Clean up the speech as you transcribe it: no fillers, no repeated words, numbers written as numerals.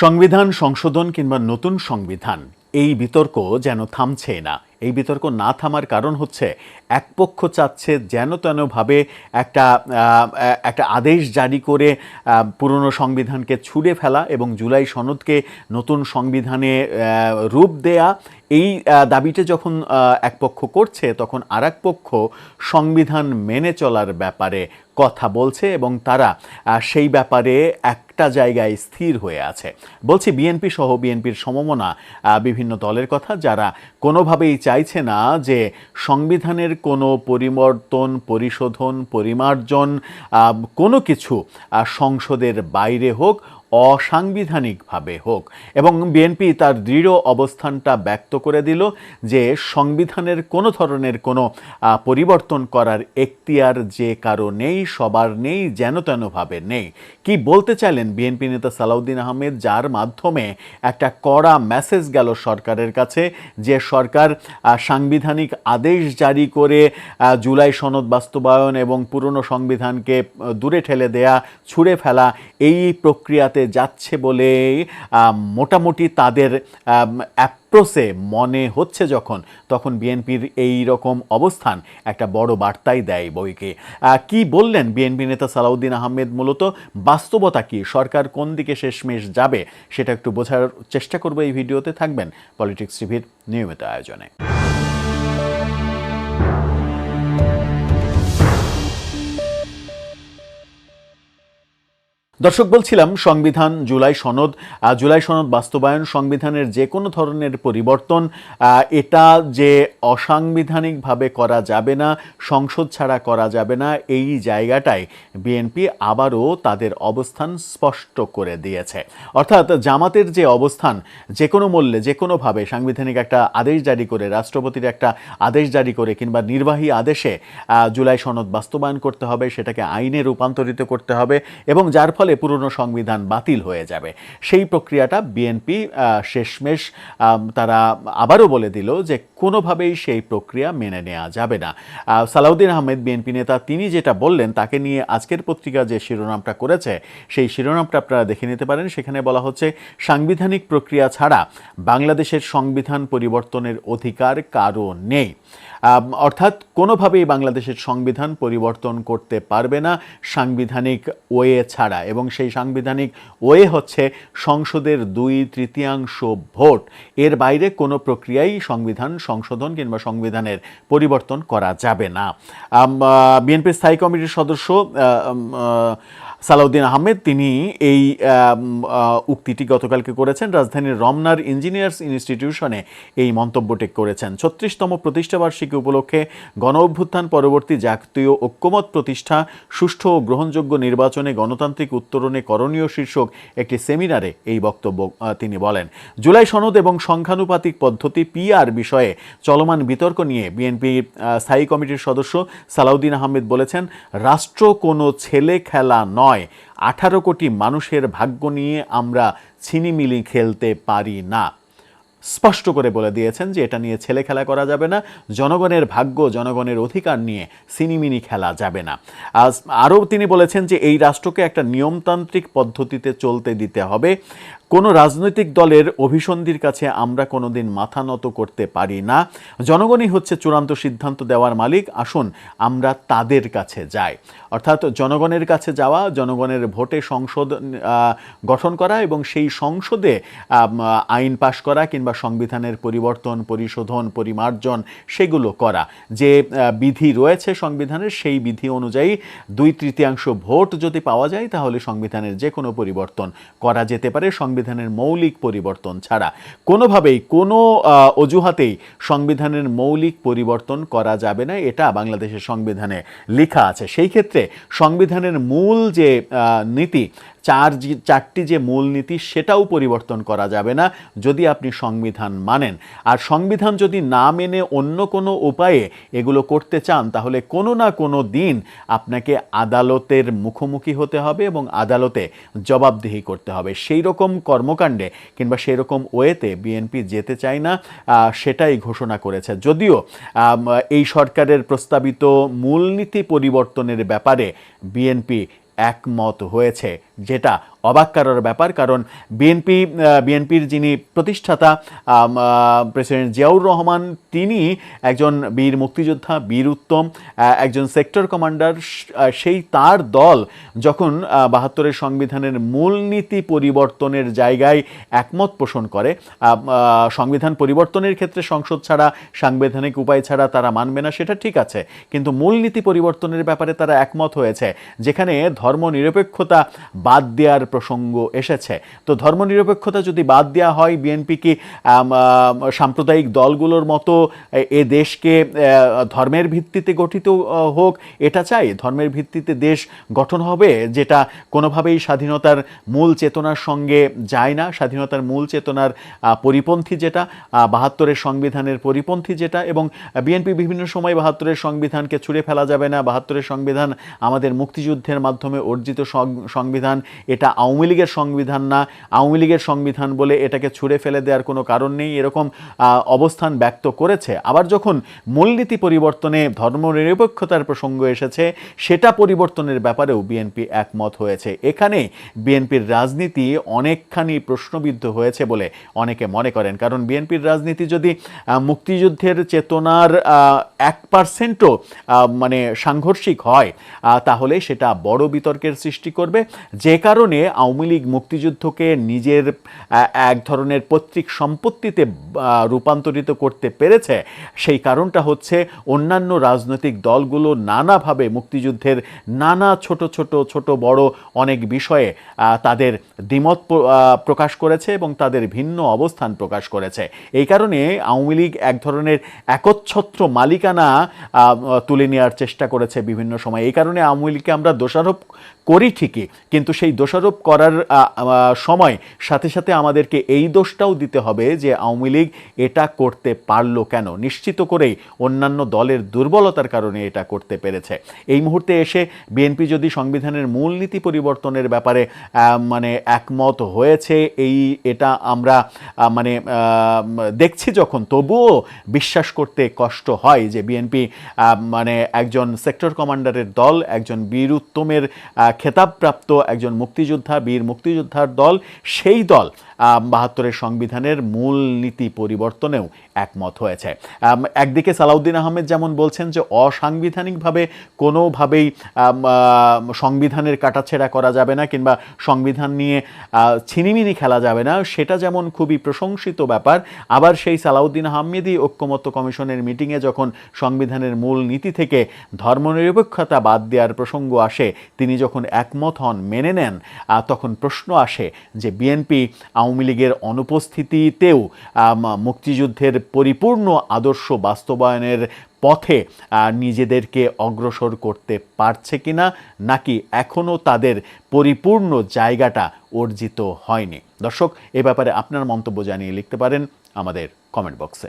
সংবিধান সংশোধন কিংবা নতুন সংবিধান এই বিতর্ক যেন থামছে না। এই বিতর্ক না থামার কারণ হচ্ছে এক পক্ষ চাচ্ছে যেন তেনভাবে একটা একটা আদেশ জারি করে পুরনো সংবিধানকে ছুঁড়ে ফেলা এবং জুলাই সনদকে নতুন সংবিধানে রূপ দেয়া। এই দাবিটা যখন এক পক্ষ করছে তখন আর এক পক্ষ সংবিধান মেনে চলার ব্যাপারে কথা বলছে এবং তারা সেই ব্যাপারে একটা জায়গায় স্থির হয়ে আছে। বলছি বিএনপি সহ বিএনপির সমমনা বিভিন্ন দলের কথা, যারা কোনোভাবেই চাইছে না যে সংবিধানের কোনো পরিবর্তন, পরিশোধন, পরিমার্জন কোনো কিছু সংসদের বাইরে হোক, অসাংবিধানিকভাবে হোক। এবং বিএনপি তার দৃঢ় অবস্থানটা ব্যক্ত করে দিল যে সংবিধানের কোনো ধরনের কোনো পরিবর্তন করার এখতিয়ার যে কারো নেই, সবার নেই, যেন তেনভাবে নেই। কি বলতে চাইলেন বিএনপি নেতা সালাউদ্দিন আহমেদ, যার মাধ্যমে একটা কড়া মেসেজ গেল সরকারের কাছে যে সরকার সাংবিধানিক আদেশ জারি করে জুলাই সনদ বাস্তবায়ন এবং পুরনো সংবিধানকে দূরে ঠেলে দেয়া, ছুঁড়ে ফেলা এই প্রক্রিয়াতে যাচ্ছে বলে মোটামুটি তাদের অ্যাপ্রোচে মনে হচ্ছে তখন বিএনপির এই রকম অবস্থান একটা বড় বার্তাই দেয় বইকে। কি বললেন বিএনপি নেতা সালাউদ্দিন আহমেদ, মূলত বাস্তবতা কি, সরকার কোন দিকে শেষমেশ যাবে সেটা একটু বোঝার চেষ্টা করবো এই ভিডিওতে। থাকবেন পলিটিক্স টিভির নিয়মিত আয়োজনে। দর্শক, বলছিলাম সংবিধান, জুলাই সনদ বাস্তবায়ন, সংবিধানের যে কোনো ধরনের পরিবর্তন এটা যে অসাংবিধানিকভাবে করা যাবে না, সংসদ ছাড়া করা যাবে না, এই জায়গাটায় বিএনপি আবারও তাদের অবস্থান স্পষ্ট করে দিয়েছে। অর্থাৎ জামাতের যে অবস্থান, যে কোনো মূল্যে যে কোনোভাবে সাংবিধানিক একটা আদেশ জারি করে, রাষ্ট্রপতির একটা আদেশ জারি করে কিংবা নির্বাহী আদেশে জুলাই সনদ বাস্তবায়ন করতে হবে, সেটাকে আইনে রূপান্তরিত করতে হবে এবং যার ফলে পুরনো সংবিধান বাতিল হয়ে যাবে, সেই প্রক্রিয়াটা বিএনপি শেষমেশ তারা আবারও বলে দিল যে কোনোভাবেই সেই প্রক্রিয়া মেনে নেওয়া যাবে না। সালাউদ্দিন আহমেদ বিএনপি নেতা, তিনি যেটা বললেন তাকে নিয়ে আজকের পত্রিকা যে শিরোনামটা করেছে সেই শিরোনামটা আপনারা দেখে নিতে পারেন। সেখানে বলা হচ্ছে, সাংবিধানিক প্রক্রিয়া ছাড়া বাংলাদেশের সংবিধান পরিবর্তনের অধিকার কারো নেই। অর্থাৎ কোনোভাবেই বাংলাদেশের সংবিধান পরিবর্তন করতে পারবে না সাংবিধানিক ওয়ে ছাড়া, এবং সেই সাংবিধানিক ওয়ে হচ্ছে সংসদের 2/3 ভোট। এর বাইরে কোনো প্রক্রিয়াই সংবিধান সংশোধন কিংবা সংবিধানের পরিবর্তন করা যাবে না। বিএনপির স্থায়ী কমিটির সদস্য সালাউদ্দিন আহমেদ তিনি এই উক্তিটি গতকালকে করেছেন। রাজধানীর রমনার ইঞ্জিনিয়ার্স ইনস্টিটিউশনে এই মন্তব্যটি করেছেন। 36তম প্রতিষ্ঠাবার্ষিকী উপলক্ষে গণ অভ্যুত্থান পরবর্তী জাতীয় ঐক্যমত প্রতিষ্ঠা, সুষ্ঠু ও গ্রহণযোগ্য নির্বাচনে গণতান্ত্রিক উত্তরণে করণীয় শীর্ষক একটি সেমিনারে এই বক্তব্য তিনি বলেন। জুলাই সনদ এবং সংখ্যানুপাতিক পদ্ধতি পিআর বিষয়ে চলমান বিতর্ক নিয়ে বিএনপির স্থায়ী কমিটির সদস্য সালাউদ্দিন আহমেদ বলেছেন, রাষ্ট্র কোনো ছেলে খেলা নয়। 18 কোটি মানুষের ভাগ্য নিয়ে আমরা ছিনিমিনি খেলতে পারি না। স্পষ্ট করে বলে দিয়েছেন যে এটা নিয়ে ছেলে খেলা করা যাবে না, জনগণের ভাগ্য, জনগণের অধিকার নিয়ে সিনিমিনি খেলা যাবে না। আরও তিনি বলেছেন যে এই রাষ্ট্রকে একটা নিয়মতান্ত্রিক পদ্ধতিতে চলতে দিতে হবে। কোনো রাজনৈতিক দলের অভিসন্ধির কাছে আমরা কোনোদিন মাথা নত করতে পারি না। জনগণই হচ্ছে চূড়ান্ত সিদ্ধান্ত দেওয়ার মালিক, আসুন আমরা তাদের কাছে যাই। অর্থাৎ জনগণের কাছে যাওয়া, জনগণের ভোটে সংসদ গঠন করা এবং সেই সংসদে আইন পাশ করা কিংবা সংবিধানের পরিবর্তন, পরিশোধন, পরিমার্জন সেগুলো করা। যে বিধি রয়েছে সংবিধানের, সেই বিধি অনুযায়ী 2/3 ভোট যদি পাওয়া যায় তাহলে সংবিধানের যে কোনো পরিবর্তন করা যেতে পারে। সংবিধানের মৌলিক পরিবর্তন ছাড়া কোনোভাবেই, কোনো অজুহাতেই সংবিধানের মৌলিক পরিবর্তন করা যাবে না, এটা বাংলাদেশের সংবিধানে লেখা আছে। সেই ক্ষেত্রে সংবিধানের মূল যে নীতি, চারটি যে মূলনীতি, সেটাও পরিবর্তন করা যাবে না যদি আপনি সংবিধান মানেন। আর সংবিধান যদি না মেনে অন্য কোনো উপায়ে এগুলো করতে চান তাহলে কোনো না কোনো দিন আপনাকে আদালতের মুখোমুখি হতে হবে এবং আদালতে জবাবদিহি করতে হবে। সেই রকম কর্মকাণ্ডে কিংবা সেই রকম ওয়েতে বিএনপি যেতে চায় না, সেটাই ঘোষণা করেছে। যদিও এই সরকারের প্রস্তাবিত মূলনীতি পরিবর্তনের ব্যাপারে বিএনপি একমত হয়েছে, যেটা অবাক করার ব্যাপার, কারণ বিএনপির যিনি প্রতিষ্ঠাতা প্রেসিডেন্ট জিয়াউর রহমান, তিনি একজন বীর মুক্তিযোদ্ধা, বীর উত্তম, একজন সেক্টর কমান্ডার। সেই তার দল যখন ৭২-এর সংবিধানের মূলনীতি পরিবর্তনের জায়গায় একমত পোষণ করে, সংবিধান পরিবর্তনের ক্ষেত্রে সংসদ ছাড়া, সাংবিধানিক উপায় ছাড়া তারা মানবে না, সেটা ঠিক আছে, কিন্তু মূলনীতি পরিবর্তনের ব্যাপারে তারা একমত হয়েছে, যেখানে ধর্মনিরপেক্ষতা বাদ দেওয়ার প্রসঙ্গ এসেছে। তো ধর্মনিরপেক্ষতা যদি বাদ দেওয়া হয়, বিএনপি কি সাম্প্রদায়িক দলগুলোর মতো এ দেশকে ধর্মের ভিত্তিতে গঠিত হোক এটা চাই? ধর্মের ভিত্তিতে দেশ গঠন হবে যেটা কোনোভাবেই স্বাধীনতার মূল চেতনার সঙ্গে যায় না, স্বাধীনতার মূল চেতনার পরিপন্থী যেটা, ৭২-এর সংবিধানের পরিপন্থী যেটা। এবং বিএনপি বিভিন্ন সময় ৭২-এর সংবিধানকে ছুঁড়ে ফেলা যাবে না, ৭২-এর সংবিধান আমাদের মুক্তিযুদ্ধের মাধ্যমে অর্জিত সংবিধান, এটা আওয়ামী লীগের সংবিধান না, আওয়ামী লীগের সংবিধান বলে এটাকে ছুঁড়ে ফেলে দেওয়ার কোনো কারণ নেই, এরকম অবস্থান ব্যক্ত করেছে। আবার যখন মূলনীতি পরিবর্তনে ধর্মনিরপেক্ষতার প্রসঙ্গ এসেছে, সেটা পরিবর্তনের ব্যাপারেও বিএনপি একমত হয়েছে। এখানে বিএনপির রাজনীতি অনেকখানি প্রশ্নবিদ্ধ হয়েছে বলে অনেকে মনে করেন, কারণ বিএনপির রাজনীতি যদি মুক্তিযুদ্ধের চেতনার 1%ও মানে সাংঘর্ষিক হয়, তাহলে সেটা বড় বিতর্কের সৃষ্টি করবে। যে কারণে আওয়ামী লীগ মুক্তিযুদ্ধকে নিজের এক ধরনের পৈতৃক সম্পত্তিতে রূপান্তরিত করতে পেরেছে, সেই কারণটা হচ্ছে অন্যান্য রাজনৈতিক দলগুলো নানাভাবে মুক্তিযুদ্ধের নানা ছোট বড় অনেক বিষয়ে তাদের দ্বিমত প্রকাশ করেছে এবং তাদের ভিন্ন অবস্থান প্রকাশ করেছে। এই কারণে আওয়ামী লীগ এক ধরনের একচ্ছত্র মালিকানা তুলে নেওয়ার চেষ্টা করেছে বিভিন্ন সময়। এই কারণে আওয়ামী লীগকে আমরা দোষারোপ করি ঠিকই, কিন্তু সেই দোষারোপ করার সময় সাথে সাথে আমাদেরকে এই দোষটাও দিতে হবে যে আওয়ামী লীগ এটা করতে পারলো কেন, নিশ্চিত করেই অন্যান্য দলের দুর্বলতার কারণে এটা করতে পেরেছে। এই মুহূর্তে এসে বিএনপি যদি সংবিধানের মূলনীতি পরিবর্তনের ব্যাপারে মানে একমত হয়েছে, এটা আমরা মানে দেখছি যখন, তবুও বিশ্বাস করতে কষ্ট হয় যে বিএনপি মানে একজন সেক্টর কমান্ডারের দল, একজন বীর উত্তমের খেতাবপ্রাপ্ত একজন মুক্তিযোদ্ধা, বীর মুক্তিযোদ্ধার দল, সেই দল ৭২-এর সংবিধানের মূল নীতি পরিবর্তনেও একমত হয়েছে। একদিকে সালাউদ্দিন আহমেদ যেমন বলছেন যে অসাংবিধানিকভাবে কোনোভাবেই সংবিধানের কাটাছেঁড়া করা যাবে না, কিংবা সংবিধান নিয়ে ছিনিমিনি খেলা যাবে না, সেটা যেমন খুবই প্রশংসিত ব্যাপার, আবার সেই সালাউদ্দিন আহমেদই ঐক্যমত্য কমিশনের মিটিংয়ে যখন সংবিধানের মূল নীতি থেকে ধর্মনিরপেক্ষতা বাদ দেওয়ার প্রসঙ্গ আসে, তিনি যখন একমত হন, মেনে নেন, তখন প্রশ্ন আসে যে বিএনপি আওয়ামী লীগের অনুপস্থিতিতেও মুক্তিযুদ্ধের পরিপূর্ণ আদর্শ বাস্তবায়নের পথে নিজেদেরকে অগ্রসর করতে পারছে কিনা, নাকি এখনও তাদের পরিপূর্ণ জায়গাটা অর্জিত হয়নি। দর্শক, এ ব্যাপারে আপনার মন্তব্য জানিয়ে লিখতে পারেন আমাদের কমেন্ট বক্সে।